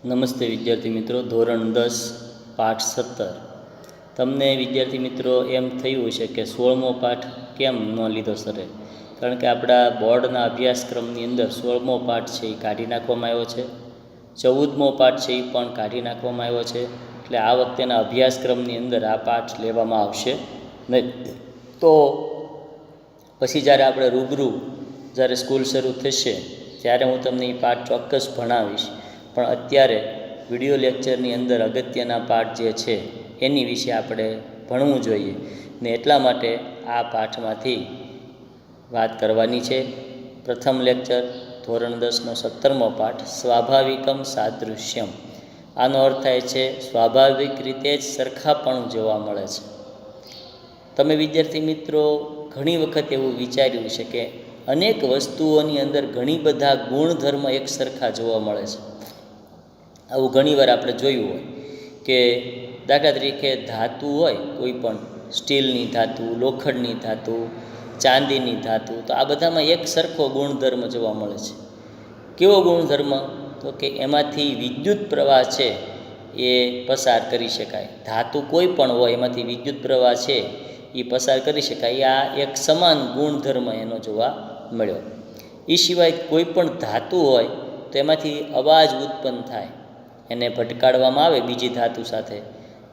નમસ્તે વિદ્યાર્થી મિત્રો, ધોરણ 10 પાઠ 17. તમને વિદ્યાર્થી મિત્રો એમ થયું છે કે 16મો પાઠ કેમ ન લીધો સરે? કારણ કે આપણા બોર્ડના અભ્યાસક્રમની અંદર 16મો પાઠ છે એ કાઢી નાખવામાં આવ્યો છે, 14મો પાઠ છે એ પણ કાઢી નાખવામાં આવ્યો છે. એટલે આ વખતેના અભ્યાસક્રમની અંદર આ પાઠ લેવામાં આવશે નહીં. તો પછી જ્યારે આપણે રૂબરૂ જ્યારે સ્કૂલ શરૂ થશે ત્યારે હું તમને એ પાઠ ચોક્કસ ભણાવીશ. પણ અત્યારે વિડિયો લેક્ચરની અંદર અગત્યના પાઠ જે છે એની વિશે આપણે ભણવું જોઈએ ને એટલા માટે આ પાઠમાંથી વાત કરવાની છે. પ્રથમ લેક્ચર ધોરણ 10નો 17મો પાઠ સ્વાભાવિકમ સાદૃશ્યમ. આનો અર્થ થાય છે સ્વાભાવિક રીતે જ સરખાપણું જોવા મળે છે. તમે વિદ્યાર્થી મિત્રો ઘણી વખત એવું વિચાર્યું છે કે અનેક વસ્તુઓની અંદર ઘણી બધા ગુણધર્મ એક સરખા જોવા મળે છે. આવું ઘણીવાર આપણે જોયું હોય કે દાખલા તરીકે ધાતુ હોય, કોઈ પણ સ્ટીલની ધાતુ, લોખંડની ધાતુ, ચાંદીની ધાતુ, તો આ બધામાં એક સરખો ગુણધર્મ જોવા મળે છે. કેવો ગુણધર્મ? તો કે એમાંથી વિદ્યુત પ્રવાહ છે એ પસાર કરી શકાય. ધાતુ કોઈ પણ હોય એમાંથી વિદ્યુત પ્રવાહ છે એ પસાર કરી શકાય. આ એક સમાન ગુણધર્મ એનો જોવા મળ્યો. એ સિવાય કોઈ પણ ધાતુ હોય તો એમાંથી અવાજ ઉત્પન્ન થાય. એને ભટકાડવામાં આવે બીજી ધાતુ સાથે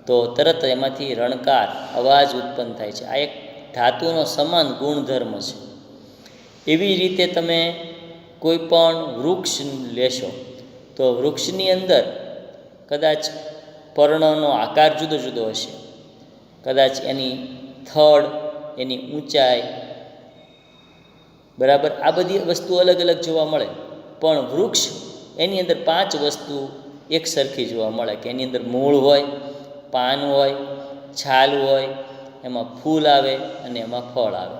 તો તરત એમાંથી રણકાર અવાજ ઉત્પન્ન થાય છે. આ એક ધાતુનો સમાન ગુણધર્મ છે. એવી રીતે તમે કોઈ પણ વૃક્ષ લેશો તો વૃક્ષની અંદર કદાચ પર્ણનો આકાર જુદો જુદો હશે, કદાચ એની થડ, એની ઊંચાઈ, બરાબર, આ બધી વસ્તુ અલગ અલગ જોવા મળે. પણ વૃક્ષ એની અંદર 5 વસ્તુ એક સરખી જોવા મળે કે એની અંદર મૂળ હોય, પાન હોય, છાલ હોય, એમાં ફૂલ આવે અને એમાં ફળ આવે.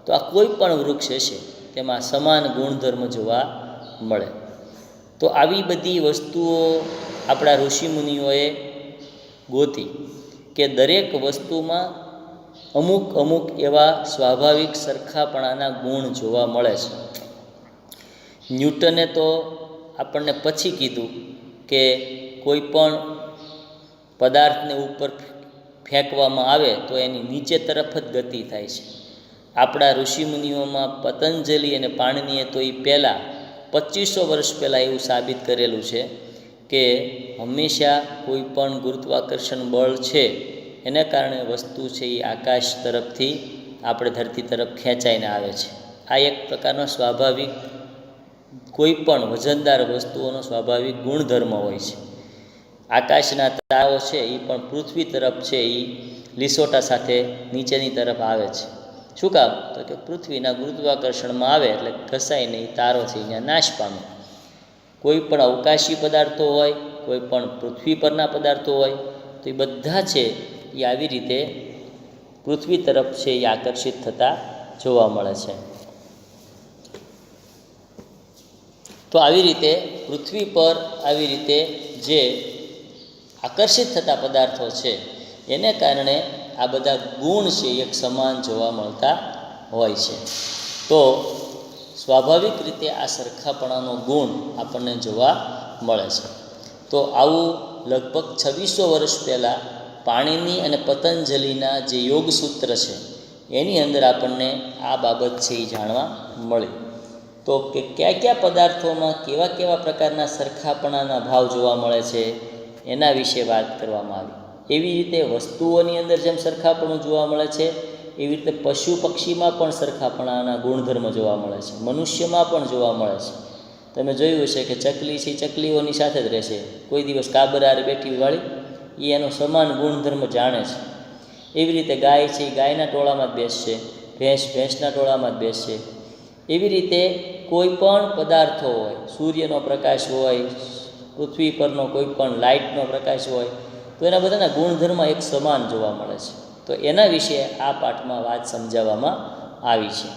તો આ કોઈ પણ વૃક્ષ હશે તેમાં સમાન ગુણધર્મ જોવા મળે. તો આવી બધી વસ્તુઓ આપણા ઋષિમુનિઓએ ગોતી કે દરેક વસ્તુમાં અમુક અમુક એવા સ્વાભાવિક સરખાપણાના ગુણ જોવા મળે છે. ન્યૂટને તો આપણને પછી કીધું કે કોઈ પણ પદાર્થને ઉપર ફેંકવામાં આવે તો એની નીચે તરફ જ ગતિ થાય છે. આપણા ઋષિમુનિઓમાં પતંજલિ અને પાણિનીએ તો એ પહેલાં 2500 વર્ષ પહેલાં એવું સાબિત કરેલું છે કે હંમેશા કોઈ પણ ગુરુત્વાકર્ષણ બળ છે એને કારણે વસ્તુ છે એ આકાશ તરફથી આપણે ધરતી તરફ ખેંચાઈને આવે છે. આ એક પ્રકારનો સ્વાભાવિક કોઈ પણ વજનદાર વસ્તુઓનો સ્વાભાવિક ગુણધર્મ હોય છે. આકાશના તારાઓ છે એ પણ પૃથ્વી તરફ છે એ લીસોટા સાથે નીચેની તરફ આવે છે. શું કામ? તો કે પૃથ્વીના ગુરુત્વાકર્ષણમાં આવે એટલે ઘસાઈને એ તારો છે અહીંયા નાશ પામે. કોઈ પણ અવકાશી પદાર્થો હોય, કોઈ પણ પૃથ્વી પરના પદાર્થો હોય, તો એ બધા છે એ આવી રીતે પૃથ્વી તરફ છે એ આકર્ષિત થતા જોવા મળે છે. તો આવી રીતે પૃથ્વી પર આવી રીતે જે આકર્ષિત થતા પદાર્થો છે એને કારણે આ બધા ગુણ છે એક સમાન જોવા મળતા હોય છે. તો સ્વાભાવિક રીતે આ સરખાપણાનો ગુણ આપણને જોવા મળે છે. તો આવું લગભગ 2600 વર્ષ પહેલાં પાણિની અને પતંજલિના જે યોગસૂત્ર છે એની અંદર આપણને આ બાબત છે એ જાણવા મળી. તો કે કયા કયા પદાર્થોમાં કેવા કેવા પ્રકારના સરખાપણાના ભાવ જોવા મળે છે એના વિશે વાત કરવામાં આવી. એવી રીતે વસ્તુઓની અંદર જેમ સરખાપણું જોવા મળે છે એવી રીતે પશુ પક્ષીમાં પણ સરખાપણાના ગુણધર્મ જોવા મળે છે. મનુષ્યમાં પણ જોવા મળે છે. તમે જોયું હશે કે ચકલી છે ચકલીઓની સાથે જ રહેશે, કોઈ દિવસ કાબરાર બેઠી વાળી એ એનો સમાન ગુણધર્મ જાણે છે. એવી રીતે ગાય છે એ ગાયના ટોળામાં જ બેસશે, ભેંસ ભેંસના ટોળામાં જ બેસશે. એવી રીતે કોઈ પણ પદાર્થો હોય, સૂર્યનો પ્રકાશ હોય, પૃથ્વી પરનો કોઈ પણ લાઇટનો પ્રકાશ હોય, તો એના બધાના ગુણધર્મ એક સમાન જોવા મળે છે. તો એના વિશે આ પાઠમાં વાત સમજાવવામાં આવી છે.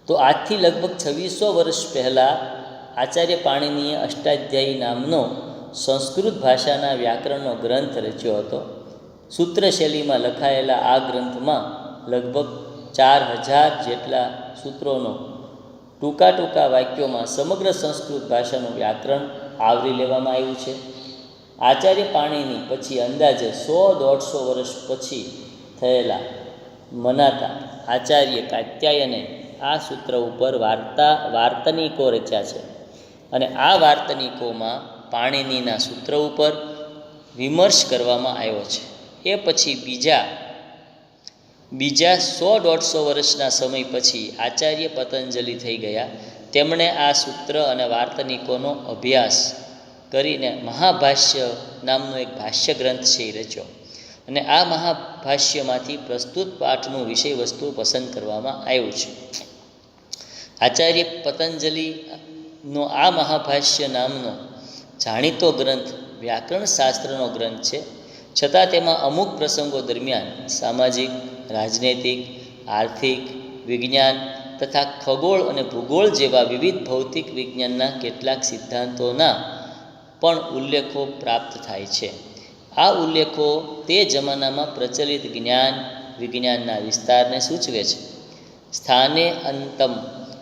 તો આજથી લગભગ 2600 વર્ષ પહેલાં આચાર્ય પાણિનીએ અષ્ટાધ્યાયી નામનો સંસ્કૃત ભાષાના વ્યાકરણનો ગ્રંથ રચ્યો હતો. સૂત્ર શૈલીમાં લખાયેલા આ ગ્રંથમાં લગભગ 4000 જેટલા સૂત્રોનો ટૂંકા ટૂંકા વાક્યોમાં સમગ્ર સંસ્કૃત ભાષાનું વ્યાકરણ આવરી લેવામાં આવ્યું છે. આચાર્ય પાણીની પછી અંદાજે 100-150 વર્ષ પછી થયેલા મનાતા આચાર્ય કાત્યાયને આ સૂત્ર ઉપર વાર્તનિકો રચ્યા છે અને આ વાર્તનિકોમાં પાણીનીના સૂત્ર ઉપર વિમર્શ કરવામાં આવ્યો છે. એ પછી બીજા 100-150 વર્ષના સમય પછી આચાર્ય પતંજલિ થઈ ગયા. તેમણે આ સૂત્ર અને વાર્તનિકોનો અભ્યાસ કરીને મહાભાષ્ય નામનો એક ભાષ્ય ગ્રંથ છે એ રચ્યો અને આ મહાભાષ્યમાંથી પ્રસ્તુત પાઠનું વિષય વસ્તુ પસંદ કરવામાં આવ્યું છે. આચાર્ય પતંજલિનો આ મહાભાષ્ય નામનો જાણીતો ગ્રંથ વ્યાકરણ શાસ્ત્રનો ગ્રંથ છે, છતાં તેમાં અમુક પ્રસંગો દરમિયાન સામાજિક, રાજનૈતિક, આર્થિક, વિજ્ઞાન તથા ખગોળ અને ભૂગોળ જેવા વિવિધ ભૌતિક વિજ્ઞાનના કેટલાક સિદ્ધાંતોના પણ ઉલ્લેખો પ્રાપ્ત થાય છે. આ ઉલ્લેખો તે જમાનામાં પ્રચલિત વિજ્ઞાનના વિસ્તારને સૂચવે છે. સ્થાને અંતમ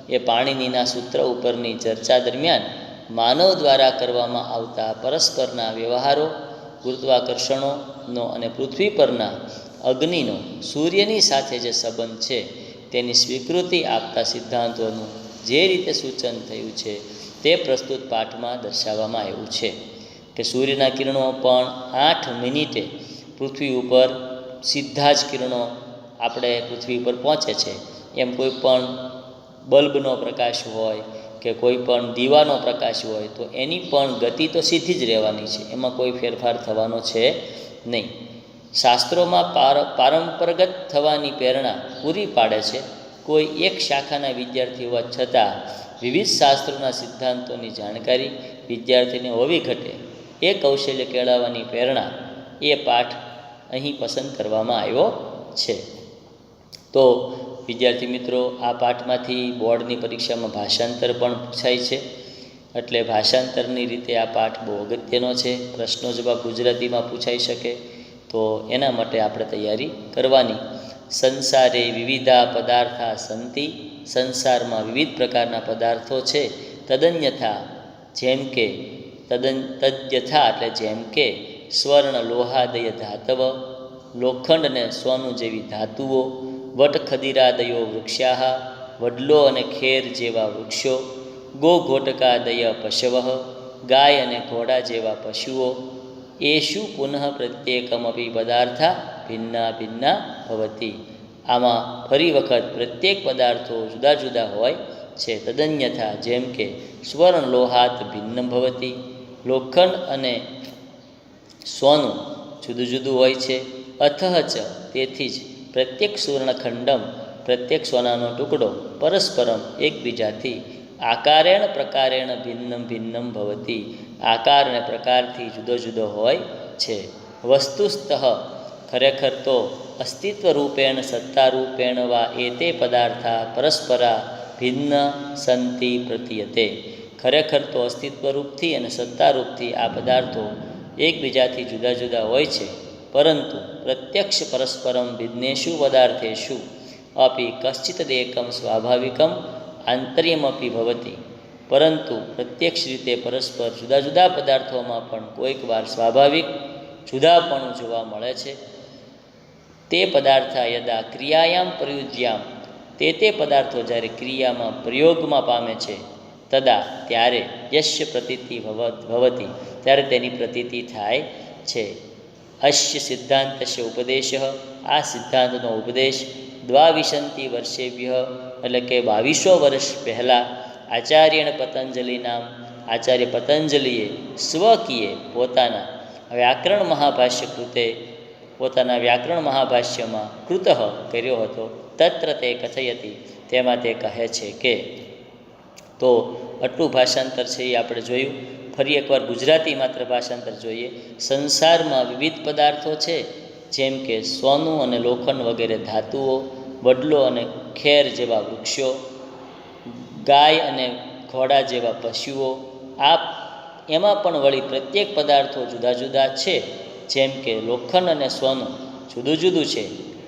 એ પાણીનીના સૂત્ર ઉપરની ચર્ચા દરમિયાન માનવ દ્વારા કરવામાં આવતા પરસ્પરના વ્યવહારો, ગુરુત્વાકર્ષણોનો અને પૃથ્વી પરના અગ્નિનો સૂર્યની સાથે જે સંબંધ છે તેની સ્વીકૃતિ આપતા સિદ્ધાંતોનું જે રીતે સૂચન થયું છે તે પ્રસ્તુત પાઠમાં દર્શાવવામાં આવ્યું છે કે સૂર્યના કિરણો પણ 8 મિનિટે પૃથ્વી ઉપર સીધા જ કિરણો આપણે પૃથ્વી ઉપર પહોંચે છે. એમ કોઈ પણ બલ્બનો પ્રકાશ હોય કે કોઈ પણ દીવાનો પ્રકાશ હોય તો એની પણ ગતિ તો સીધી જ રહેવાની છે, એમાં કોઈ ફેરફાર થવાનો છે નહીં. શાસ્ત્રોમાં પારંપરગત થવાની પ્રેરણા પૂરી પાડે છે. કોઈ એક શાખાના વિદ્યાર્થી હોવા છતાં વિવિધ શાસ્ત્રોના સિદ્ધાંતોની જાણકારી વિદ્યાર્થીને હોવી ઘટે એ કૌશલ્ય કેળવવાની પ્રેરણા એ પાઠ અહીં પસંદ કરવામાં આવ્યો છે. તો વિદ્યાર્થી મિત્રો, આ પાઠમાંથી બોર્ડની પરીક્ષામાં ભાષાંતર પણ પૂછાય છે, એટલે ભાષાંતરની રીતે આ પાઠ બહુ અગત્યનો છે. પ્રશ્નો જવાબ ગુજરાતીમાં પૂછાઈ શકે તો એના માટે આપણે તૈયારી કરવાની. સંસારે વિવિધા પદાર્થા સંતિ, સંસારમાં વિવિધ પ્રકારના પદાર્થો છે. તદન્યથા જેમ કે તદ્યથા એટલે જેમ કે સ્વર્ણ લોહાદય ધાતવ, લોખંડ અને સોનું જેવી ધાતુઓ, વટખદિરાદયો વૃક્ષાહ, વડલો અને ખેર જેવા વૃક્ષો, ગોઘોટકાદય પશવ, ગાય અને ઘોડા જેવા પશુઓ, એષુ પુનઃ પ્રત્યેકમપી પદાર્થા ભિન્ના ભિન્ના ભવતી. આમાં ફરી વખત પ્રત્યેક પદાર્થો જુદા જુદા હોય છે. તદન્યથા જેમ કે સ્વર્ણ લોહાત ભિન્ન ભવતી, લોખંડ અને સોનું જુદું જુદું હોય છે. અથઃ ચ તેથી જ પ્રત્યેક સુવર્ણખંડમ પ્રત્યેક સોનાનો ટુકડો પરસ્પરમ એકબીજાથી આકારેણ પ્રકારેણ ભિન્નમ ભિન્નમ ભવતી, આકાર અને પ્રકારથી જુદો જુદો હોય છે. વસ્તુસ્તઃ ખરેખર તો અસ્તિત્વ રૂપેણ સત્તારૂપેણ વા એતે પદાર્થા પરસ્પરા ભિન્ન સંતિ પ્રતીયતે. ખરેખર તો અસ્તિત્વરૂપથી અને સત્તારૂપથી આ પદાર્થો એકબીજાથી જુદા જુદા હોય છે, પરંતુ પ્રત્યક્ષ પરસ્પરમ ભિન્નેષુ પદાર્થેષુ અપી કશ્ચિદેકમ સ્વાભાવિકમ આંતર્યમપી ભવતી. પરંતુ પ્રત્યક્ષ રીતે પરસ્પર જુદા જુદા પદાર્થોમાં પણ કોઈક વાર સ્વાભાવિક જુદાપણું જોવા મળે છે. તે પદાર્થા યદા ક્રિયાયામ પ્રયુજ્યામ, તે પદાર્થો જ્યારે ક્રિયામાં પ્રયોગમાં પામે છે, તદા ત્યારે યશ્ય પ્રતીતિ ભવતી ત્યારે તેની પ્રતીતિ થાય છે. અશ્ય સિદ્ધાંતસ્ય ઉપદેશ, આ સિદ્ધાંતનો ઉપદેશ દ્વાવિશંતિ વર્ષેભ્ય એટલે કે 2200 વર્ષ પહેલાં આચાર્યણ પતંજલિ નામ આચાર્ય પતંજલિએ સ્વકીય પોતાના વ્યાકરણ મહાભાષ્ય કૃતે પોતાના વ્યાકરણ મહાભાષ્યમાં કૃત કર્યો હતો. તત્ર તે કથયતી, તેમાં તે કહે છે કે. તો આટલું ભાષાંતર છે એ આપણે જોયું. ફરી એકવાર ગુજરાતી માત્ર ભાષાંતર જોઈએ. સંસારમાં વિવિધ પદાર્થો છે, જેમ કે સોનું અને લોખંડ વગેરે ધાતુઓ, વડલો અને ખેર જેવા વૃક્ષો, ગાય અને ઘોડા જેવા પશુઓ. એમાં પણ વળી પ્રત્યેક પદાર્થો જુદા જુદા છે, જેમ કે લોખંડ અને સોનું જુદું જુદું છે,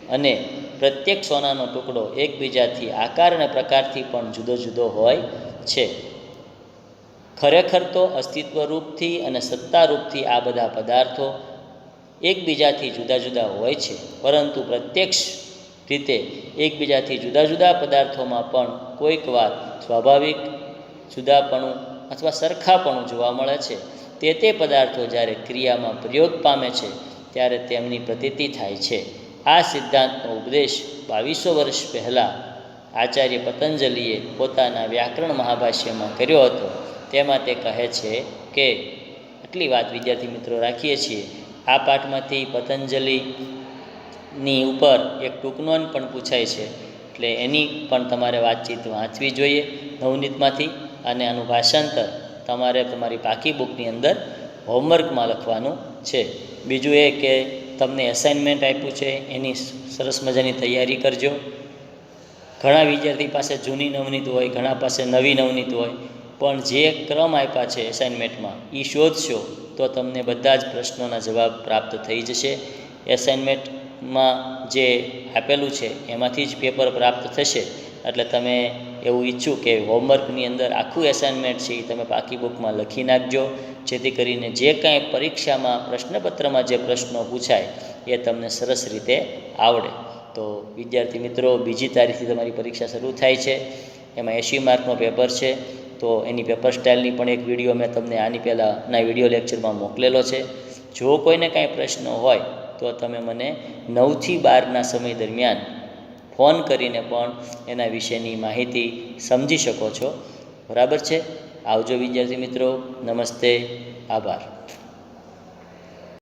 અને પ્રત્યેક સોનાનો ટુકડો એકબીજાથી આકાર અને પ્રકારથી પણ જુદો જુદો હોય છે. ખરેખર તો અસ્તિત્વરૂપથી અને સત્તારૂપથી આ બધા પદાર્થો એકબીજાથી જુદા જુદા હોય છે, પરંતુ પ્રત્યક્ષ રીતે એકબીજાથી જુદા જુદા પદાર્થોમાં પણ કોઈક વાર સ્વાભાવિક જુદાપણું અથવા સરખાપણું જોવા મળે છે. તે પદાર્થો જ્યારે ક્રિયામાં પ્રયોગ પામે છે ત્યારે તેમની પ્રતીતિ થાય છે. આ સિદ્ધાંતનો ઉપદેશ 2200 વર્ષ પહેલાં આચાર્ય પતંજલિએ પોતાના વ્યાકરણ મહાભાષ્યમાં કર્યો હતો. તેમાં તે કહે છે કે, આટલી વાત વિદ્યાર્થી મિત્રો રાખીએ છીએ. આ પાઠમાંથી પતંજલિની ઉપર એક ટૂંકનોંધ પણ પૂછાય છે, એટલે એની પણ તમારે વાતચીત વાંચવી જોઈએ નવનીતમાંથી, અને આનું ભાષાંતર તમારે તમારી પાકી બુકની અંદર હોમવર્કમાં લખવાનું છે. બીજું એ કે તમને એસાઇનમેન્ટ આપ્યું છે, એની સરસ મજાની તૈયારી કરજો. ઘણા વિદ્યાર્થી પાસે જૂની નવનીત હોય, ઘણા પાસે નવી નવનીત હોય, પણ જે ક્રમ આપ્યા છે એસાઇનમેન્ટમાં એ શોધશો તો તમને બધા જ પ્રશ્નોના જવાબ પ્રાપ્ત થઈ જશે. એસાઇનમેન્ટમાં જે આપેલું છે એમાંથી જ પેપર પ્રાપ્ત થશે. એટલે તમે એવું ઈચ્છું કે હોમવર્કની અંદર આખું એસાઇનમેન્ટ છે એ તમે પાકી બુકમાં લખી નાખજો, જેથી કરીને જે કાંઈ પરીક્ષામાં પ્રશ્નપત્રમાં જે પ્રશ્નો પૂછાય એ તમને સરસ રીતે આવડે. તો વિદ્યાર્થી મિત્રો, 2જી તારીખથી તમારી પરીક્ષા શરૂ થાય છે. એમાં 80 માર્કનો પેપર છે. તો એની પેપર સ્ટાઇલની પણ એક વિડીયો મેં તમને આની પહેલાંના વિડીયો લેક્ચરમાં મોકલેલો છે. જો કોઈને કાંઈ પ્રશ્ન હોય તો તમે મને 9 થી 12ના સમય દરમિયાન ફોન કરીને પણ એના વિશેની માહિતી સમજી શકો છો. બરાબર છે? આવજો વિદ્યાર્થી મિત્રો. નમસ્તે. આભાર.